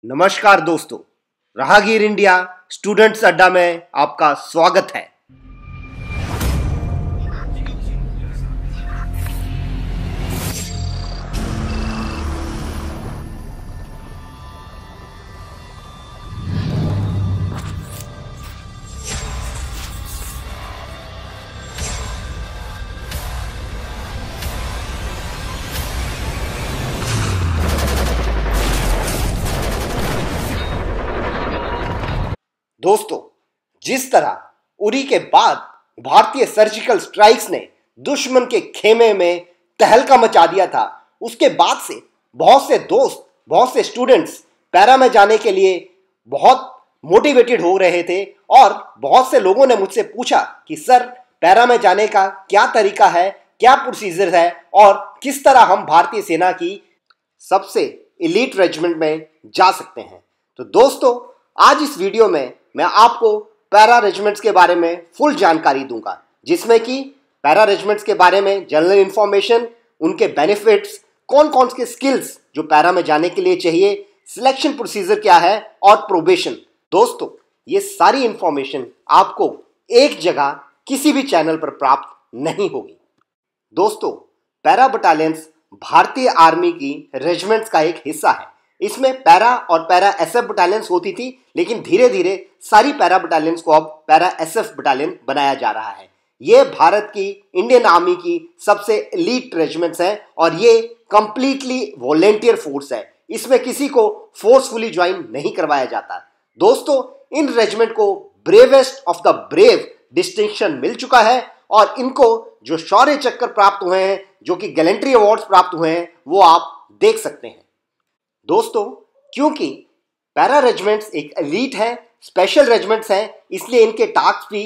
नमस्कार दोस्तों, राहगीर इंडिया स्टूडेंट्स अड्डा में आपका स्वागत है। दोस्तों, जिस तरह उरी के बाद भारतीय सर्जिकल स्ट्राइक्स ने दुश्मन के खेमे में तहलका मचा दिया था, उसके बाद से बहुत से दोस्त, बहुत से स्टूडेंट्स पैरा में जाने के लिए बहुत मोटिवेटेड हो रहे थे और बहुत से लोगों ने मुझसे पूछा कि सर, पैरा में जाने का क्या तरीका है, क्या प्रोसीजर है और किस तरह हम भारतीय सेना की सबसे एलीट रेजिमेंट में जा सकते हैं। तो दोस्तों, आज इस वीडियो में मैं आपको पैरा रेजिमेंट्स के बारे में फुल जानकारी दूंगा, जिसमें कि पैरा रेजिमेंट्स के बारे में जनरल इंफॉर्मेशन, उनके बेनिफिट्स, कौन कौन से स्किल्स जो पैरा में जाने के लिए चाहिए, सिलेक्शन प्रोसीजर क्या है और प्रोबेशन। दोस्तों, ये सारी इंफॉर्मेशन आपको एक जगह किसी भी चैनल पर प्राप्त नहीं होगी। दोस्तों, पैरा बटालियंस भारतीय आर्मी की रेजिमेंट्स का एक हिस्सा है। इसमें पैरा और पैरा एसएफ बटालियंस होती थी, लेकिन धीरे धीरे सारी पैरा बटालियंस को अब पैरा एसएफ बटालियन बनाया जा रहा है। ये भारत की इंडियन आर्मी की सबसे एलीट रेजिमेंट्स हैं और ये कंप्लीटली वॉलेंटियर फोर्स है। इसमें किसी को फोर्सफुली ज्वाइन नहीं करवाया जाता। दोस्तों, इन रेजिमेंट को bravest of the brave distinction मिल चुका है और इनको जो शौर्य चक्र प्राप्त हुए हैं, जो कि गैलेंट्री अवार्ड्स प्राप्त हुए हैं, वो आप देख सकते हैं। दोस्तों, क्योंकि पैरा रेजिमेंट्स एक एलीट है, स्पेशल रेजिमेंट्स हैं, इसलिए इनके टास्क भी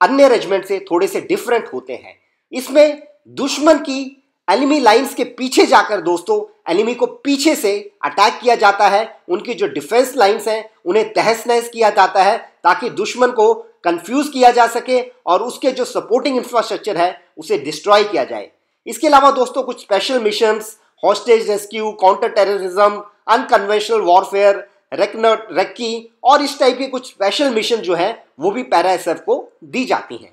अन्य रेजिमेंट से थोड़े से डिफरेंट होते हैं। इसमें दुश्मन की एनिमी लाइंस के पीछे जाकर दोस्तों एनिमी को पीछे से अटैक किया जाता है। उनकी जो डिफेंस लाइंस हैं उन्हें तहस नहस किया जाता है ताकि दुश्मन को कंफ्यूज किया जा सके और उसके जो सपोर्टिंग इंफ्रास्ट्रक्चर है उसे डिस्ट्रॉय किया जाए। इसके अलावा दोस्तों कुछ special missions, hostage rescue, counter terrorism, unconventional warfare, recce और इस टाइप के कुछ स्पेशल मिशन जो है वो भी पैरा एसएफ को दी जाती हैं।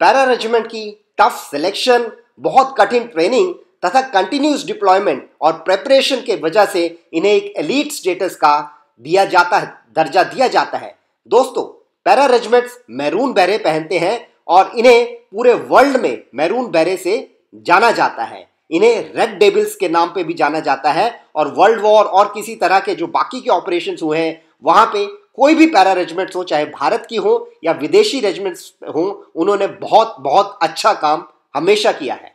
पैरा रेजिमेंट की टफ सिलेक्शन, बहुत कठिन ट्रेनिंग तथा कंटिन्यूस डिप्लॉयमेंट और प्रेपरेशन के वजह से इन्हें एक एलीट स्टेटस का दर्जा दिया जाता है। दोस्तों, पैरा रेजिमेंट्स मैरून बैरे पहनते हैं और इन्हें पूरे वर्ल्ड में मैरून बैरे से जाना जाता है। इन्हें रेड डेविल्स के नाम पे भी जाना जाता है और वर्ल्ड वॉर और किसी तरह के जो बाकी के ऑपरेशंस हुए हैं वहां पे कोई भी पैरा रेजिमेंट्स हो, चाहे भारत की हो या विदेशी रेजिमेंट्स हो, उन्होंने बहुत बहुत अच्छा काम हमेशा किया है।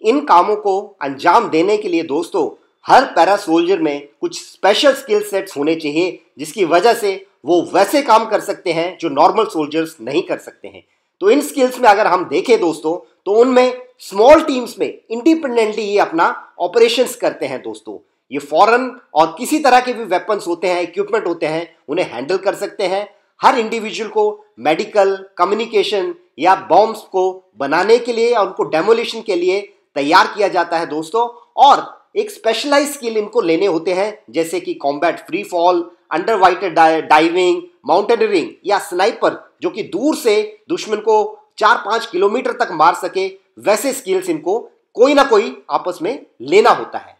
इन कामों को अंजाम देने के लिए दोस्तों हर पैरा सोल्जर में कुछ स्पेशल स्किल सेट्स होने चाहिए, जिसकी वजह से वो वैसे काम कर सकते हैं जो नॉर्मल सोल्जर्स नहीं कर सकते हैं। तो इन स्किल्स में अगर हम देखें दोस्तों, तो उनमें स्मॉल टीम्स में इंडिपेंडेंटली ये अपना ऑपरेशंस करते हैं। दोस्तों, ये फॉरेन और किसी तरह के भी वेपन्स होते हैं, इक्विपमेंट होते हैं, उन्हें हैंडल कर सकते हैं। हर इंडिविजुअल को मेडिकल, कम्युनिकेशन या बॉम्ब्स को बनाने के लिए और उनको डेमोलिशन के लिए तैयार किया जाता है दोस्तों। और एक स्पेशलाइज स्किल इनको लेने होते हैं, जैसे कि combat free fall, under water diving, mountaineering या स्नाइपर, जो कि दूर से दुश्मन को 4-5 किलोमीटर तक मार सके। वैसे स्किल्स इनको कोई ना कोई आपस में लेना होता है।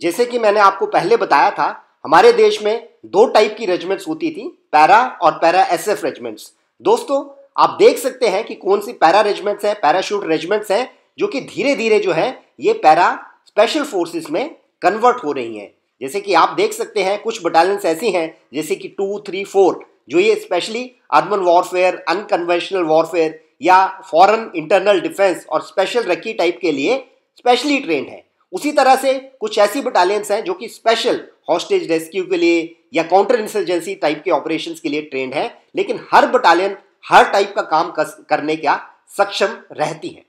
जैसे कि मैंने आपको पहले बताया था, हमारे देश में 2 टाइप की रेजिमेंट्स होती थी, पैरा और पैरा एसएफ रेजिमेंट्स। दोस्तों, आप देख सकते हैं कि कौन सी पैरा रेजिमेंट्स हैं, पैराशूट रेजिमेंट्स हैं, जो कि धीरे धीरे जो है ये पैरा स्पेशल फोर्सेस में कन्वर्ट हो रही हैं। जैसे कि आप देख सकते हैं कुछ बटालियंस ऐसी हैं जैसे कि 2, 3, 4 जो ये specially urban warfare, unconventional warfare या फॉरेन इंटरनल डिफेंस और स्पेशल रेक्की टाइप के लिए स्पेशली ट्रेंड है। उसी तरह से कुछ ऐसी बटालियंस हैं जो कि स्पेशल हॉस्टेज रेस्क्यू के लिए या काउंटर इंसर्जेंसी टाइप के ऑपरेशंस के लिए ट्रेंड है, लेकिन हर बटालियन हर टाइप का काम करने का सक्षम रहती है।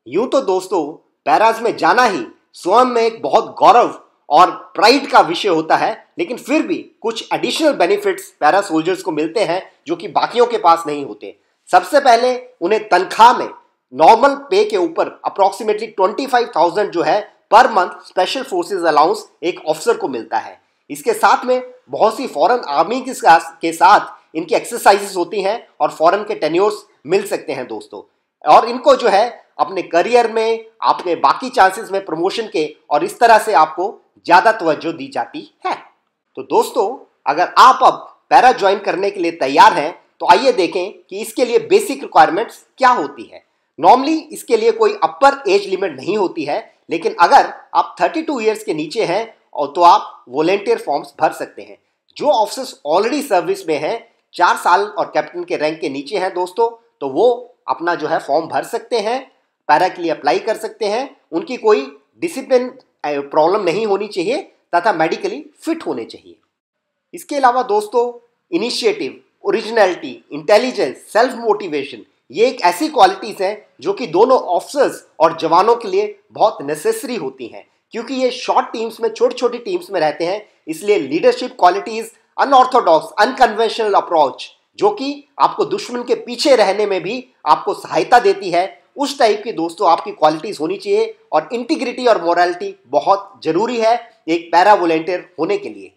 यूं तो दोस्तों पैराज में जाना ही स्वयं में एक बहुत गौरव और प्राइड का विषय होता है, लेकिन फिर भी कुछ एडिशनल बेनिफिट्स पैरा सोल्जर्स को मिलते हैं जो कि बाकियों के पास नहीं होते। सबसे पहले उन्हें तनख्वाह में नॉर्मल पे के ऊपर अप्रोक्सीमेटली 25,000 जो है per month special forces allowance एक ऑफिसर को मिलता है। इसके साथ में बहुत सी फॉरेन आर्मी के साथ इनकी एक्सरसाइजेस होती हैं और फॉरेन के टेन्योर्स मिल सकते हैं दोस्तों। और इनको जो है अपने करियर में, अपने बाकी चांसेस में प्रमोशन के, और इस तरह से आपको ज़्यादा तवज्जो दी जाती है। तो दोस्तों, अगर आप अब पैरा ज्वाइन करने के लिए तैयार हैं तो आइए देखें कि इसके लिए बेसिक रिक्वायरमेंट्स क्या होती है। नॉर्मली इसके लिए कोई अपर एज लिमिट नहीं होती है, लेकिन अगर आप 32 ईयर्स के नीचे हैं और तो आप वॉलेंटियर फॉर्म्स भर सकते हैं। जो ऑफिसर्स ऑलरेडी सर्विस में हैं, 4 साल और कैप्टन के रैंक के नीचे हैं दोस्तों, तो वो अपना जो है फॉर्म भर सकते हैं, पैरा के लिए अप्लाई कर सकते हैं। उनकी कोई डिसिप्लिन प्रॉब्लम नहीं होनी चाहिए तथा मेडिकली फिट होने चाहिए। इसके अलावा दोस्तों, initiative, originality, intelligence, self motivation, ये एक ऐसी क्वालिटीज़ हैं जो कि दोनों ऑफिसर्स और जवानों के लिए बहुत नेसेसरी होती हैं, क्योंकि ये शॉर्ट टीम्स में, छोटी छोटी टीम्स में रहते हैं। इसलिए leadership qualities, unorthodox, unconventional approach, जो कि आपको दुश्मन के पीछे रहने में भी आपको सहायता देती है, उस टाइप की दोस्तों आपकी क्वालिटीज़ होनी चाहिए। और इंटीग्रिटी और मोरालिटी बहुत ज़रूरी है एक पैरा वॉलेंटियर होने के लिए।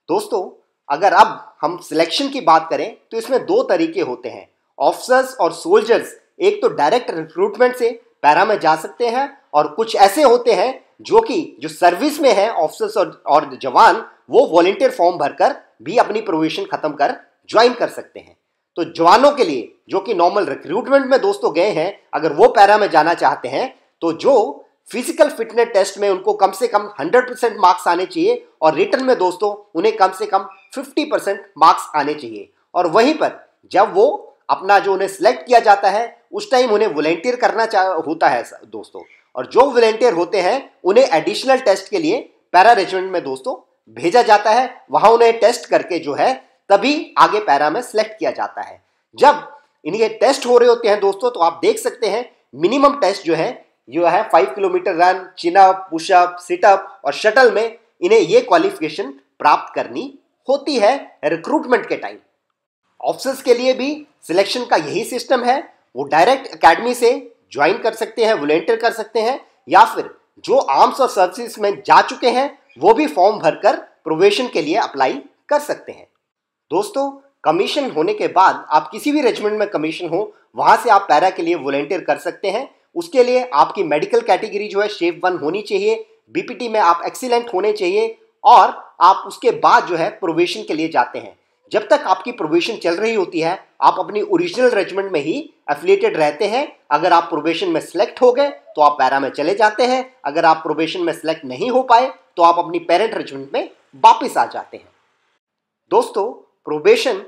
दोस्तों, अगर अब हम सिलेक्शन की बात करें तो इसमें 2 तरीके होते हैं। ऑफिसर्स और सोल्जर्स एक तो डायरेक्ट रिक्रूटमेंट से पैरा में जा सकते हैं, और कुछ ऐसे होते हैं जो सर्विस में हैं, ऑफिसर्स और जवान, वो वॉलेंटियर फॉर्म भरकर भी अपनी प्रोबेशन खत्म कर ज्वाइन कर सकते हैं। तो जवानों के लिए जो कि नॉर्मल रिक्रूटमेंट में दोस्तों गए हैं, अगर वो पैरा में जाना चाहते हैं तो जो फिजिकल फिटनेस टेस्ट में उनको कम से कम 100% मार्क्स आने चाहिए, और रिटन में दोस्तों उन्हें कम से कम 50% मार्क्स आने चाहिए। और वहीं पर जब वो अपना जो उन्हें सिलेक्ट किया जाता है, उस टाइम उन्हें वॉलेंटियर करना होता है दोस्तों। और जो वॉलेंटियर होते हैं उन्हें एडिशनल टेस्ट के लिए पैरा रेजिमेंट में दोस्तों भेजा जाता है। वहां उन्हें टेस्ट करके जो है तभी आगे पैरा में सिलेक्ट किया जाता है। जब इनके टेस्ट हो रहे होते हैं दोस्तों, तो आप देख सकते हैं मिनिमम टेस्ट जो है 5 kilometre run, chin up, push up, sit up और शटल में इन्हें ये क्वालिफिकेशन प्राप्त करनी होती है रिक्रूटमेंट के टाइम। ऑफिसर्स के लिए भी सिलेक्शन का यही सिस्टम है। वो डायरेक्ट एकेडमी से ज्वाइन कर सकते हैं, वॉलेंटियर कर सकते हैं, या फिर जो आर्म्स और सर्विसेज में जा चुके हैं वो भी फॉर्म भरकर प्रोबेशन के लिए अप्लाई कर सकते हैं। दोस्तों, कमीशन होने के बाद आप किसी भी रेजिमेंट में कमीशन हो, वहां से आप पैरा के लिए वॉलेंटियर कर सकते हैं। उसके लिए आपकी मेडिकल कैटेगरी जो है शेप 1 होनी चाहिए, बीपीटी में आप एक्सीलेंट होने चाहिए, और आप उसके बाद जो है प्रोबेशन के लिए जाते हैं। जब तक आपकी प्रोबेशन चल रही होती है, आप अपनी ओरिजिनल रेजिमेंट में ही एफिलिएटेड रहते हैं। अगर आप प्रोबेशन में सिलेक्ट हो गए तो आप पैरा में चले जाते हैं। अगर आप प्रोबेशन में सिलेक्ट नहीं हो पाए तो आप अपनी पेरेंट रेजिमेंट में वापस आ जाते हैं। दोस्तों, प्रोबेशन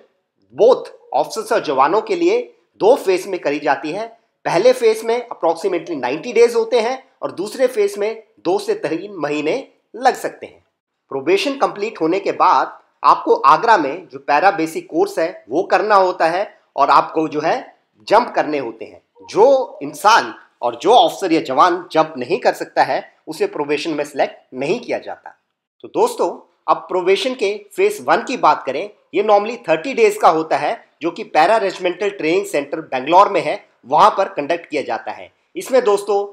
बोथ ऑफिसर्स और जवानों के लिए 2 फेज में करी जाती है। पहले फेज में अप्रॉक्सीमेटली 90 डेज होते हैं, और दूसरे फेज में 2 से 3 महीने लग सकते हैं। प्रोबेशन कंप्लीट होने के बाद आपको आगरा में जो पैरा बेसिक कोर्स है वो करना होता है, और आपको जो है जंप करने होते हैं। जो इंसान और जो ऑफिसर या जवान जंप नहीं कर सकता है उसे प्रोबेशन में सिलेक्ट नहीं किया जाता। तो दोस्तों, अब प्रोबेशन के फेज 1 की बात करें, ये नॉर्मली 30 डेज का होता है, जो कि para regimental training centre Bangalore में है, वहां पर कंडक्ट किया जाता है। इसमें दोस्तों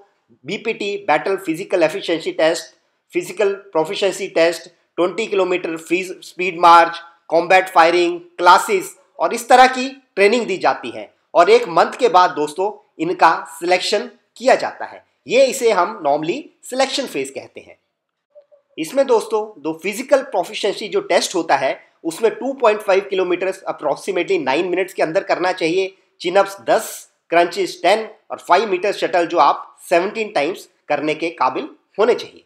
BPT, battle physical efficiency test, physical proficiency test, 20 kilometre speed march, combat firing classes और इस तरह की ट्रेनिंग दी जाती है। और 1 मंथ के बाद दोस्तों इनका सिलेक्शन किया जाता है। ये इसे हम नॉर्मली सिलेक्शन फेज कहते हैं। इसमें दोस्तों 2 फिजिकल प्रोफिशिएंसी जो टेस्ट होता है, उसमें 2.5 किलोमीटर अप्रॉक्सीमेटली 9 मिनट्स के अंदर करना चाहिए, चिनअप्स 10, क्रंचेस 10 और 5 मीटर शटल जो आप 17 टाइम्स करने के काबिल होने चाहिए।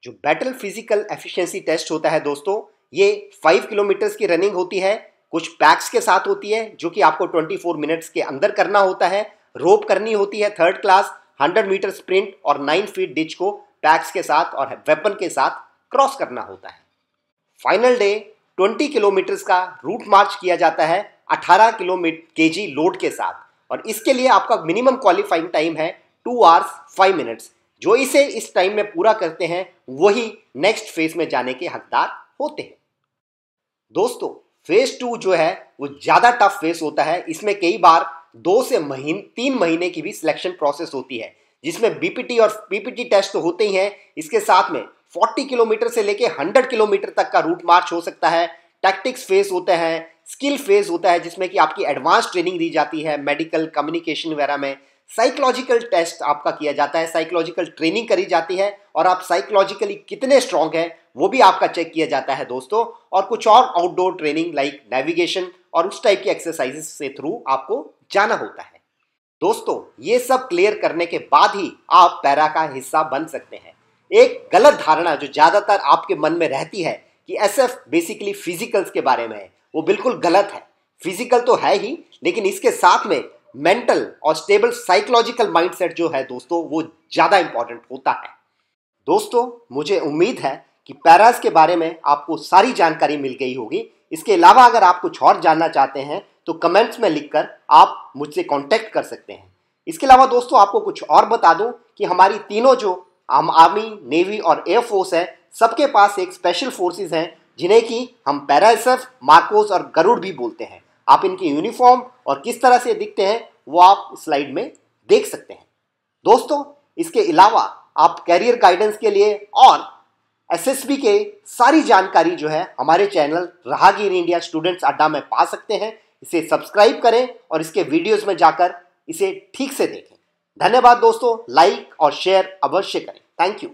जो बैटल फिजिकल एफिशिएंसी टेस्ट होता है दोस्तों, ये 5 किलोमीटर्स की रनिंग होती है, कुछ पैक्स के साथ होती है, जो कि आपको 24 मिनट्स के अंदर करना होता है। रोप करनी होती है 3rd क्लास, 100 मीटर स्प्रिंट और 9 फीट डिच को पैक्स के साथ और वेपन के साथ क्रॉस करना होता है। फाइनल डे 20 किलोमीटर्स का रूट मार्च किया जाता है 18 केजी लोड के साथ, और इसके लिए आपका मिनिमम क्वालिफाइंग टाइम है 2 आवर्स 5 मिनट्स। जो इसे इस टाइम में पूरा करते हैं वही नेक्स्ट फेज में जाने के हकदार होते हैं। दोस्तों, फेज 2 जो है वो ज़्यादा टफ फेज होता है। इसमें कई बार 2 से 3 महीने की भी सिलेक्शन प्रोसेस होती है, जिसमें बीपीटी और पीपीटी टेस्ट तो होते ही हैं, इसके साथ में 40 किलोमीटर से लेके 100 किलोमीटर तक का रूट मार्च हो सकता है। टैक्टिक्स फेज होते हैं, स्किल फेज होता है जिसमें कि आपकी एडवांस ट्रेनिंग दी जाती है मेडिकल कम्युनिकेशन वगैरह में। साइकोलॉजिकल टेस्ट आपका किया जाता है, साइकोलॉजिकल ट्रेनिंग करी जाती है और आप साइकोलॉजिकली कितने स्ट्रांग हैं वो भी आपका चेक किया जाता है दोस्तों। और कुछ और आउटडोर ट्रेनिंग लाइक नेविगेशन और उस टाइप की एक्सरसाइजेस से थ्रू आपको जाना होता है। दोस्तों ये सब क्लियर करने के बाद ही आप पैरा का हिस्सा बन सकते हैं। एक गलत धारणा जो ज्यादातर आपके मन में रहती है कि एसएफ बेसिकली फिजिकल्स के बारे में है, वो बिल्कुल गलत है। फिजिकल तो है ही, लेकिन इसके साथ में मेंटल और स्टेबल साइकोलॉजिकल माइंडसेट जो है दोस्तों वो ज्यादा इंपॉर्टेंट होता है। दोस्तों मुझे उम्मीद है कि पैरास के बारे में आपको सारी जानकारी मिल गई होगी। इसके अलावा अगर आप कुछ और जानना चाहते हैं तो कमेंट्स में लिखकर आप मुझसे कांटेक्ट कर सकते हैं। इसके अलावा दोस्तों आपको कुछ और बता दूं कि हमारी तीनों जो हम आर्मी, नेवी और एयरफोर्स है, सबके पास एक स्पेशल फोर्सेस हैं जिन्हें कि हम पैरा एसएफ, मार्कोस और गरुड़ भी बोलते हैं। आप इनकी यूनिफॉर्म और किस तरह से दिखते हैं वो आप स्लाइड में देख सकते हैं। दोस्तों इसके अलावा आप कैरियर गाइडेंस के लिए और एसएसबी के सारी जानकारी जो है हमारे चैनल राहगीर इंडिया स्टूडेंट्स अड्डा में पा सकते हैं। इसे सब्सक्राइब करें और इसके वीडियोस में जाकर इसे ठीक से देखें। धन्यवाद दोस्तों, लाइक और शेयर अवश्य करें। Thank you.